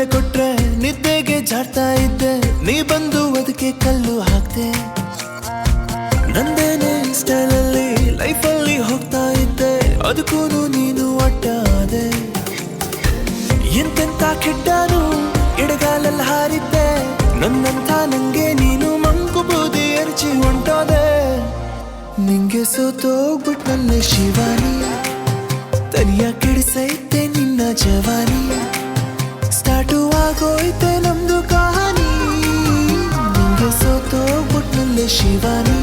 ತಲೆ ಕೊಟ್ರೆ ನಿದ್ದೆಗೆ ಜಾರ್ತಾ ಇದ್ದೆ, ನೀ ಬಂದು ಅದಕ್ಕೆ ಕಲ್ಲು ಹಾಕ್ತೆ. ನಂದೇನೆ ಸ್ಟೈಲಲ್ಲಿ ಲೈಫಲ್ಲಿ ಹೋಗ್ತಾ ಇದ್ದೆ, ಅದಕ್ಕೂ ನೀನು ಅಡ್ಡ ಆದೆ. ಎಂತೆಂತ ಕೆಟ್ಟನು ಎಡಗಾಲಲ್ಲಿ ಹಾರಿದ್ದೆ, ನನ್ನಂಥ ನಂಗೆ ನೀನು ಮಂಕು ಬೂದಿ ಎರಚಿ ಹೊಂಟೋದೆ. ನಿಂಗೆ ಸೋತೋಗ್ಬಿಟ್ನಲ್ಲೇ ಶಿವಾನಿ, ತಲಿಯ ಕೆಡಿಸೈತೆ ನಿನ್ನ ಜವಾನಿ, ಸ್ಟಾರ್ಟು ಆಗೋಯ್ತೆ ನಮ್ದು ಕಹಾನಿ. ನಿಂಗೆ ಸೋತೋಗ್ಬಿಟ್ನಲ್ಲೇ ಶಿವಾನಿ.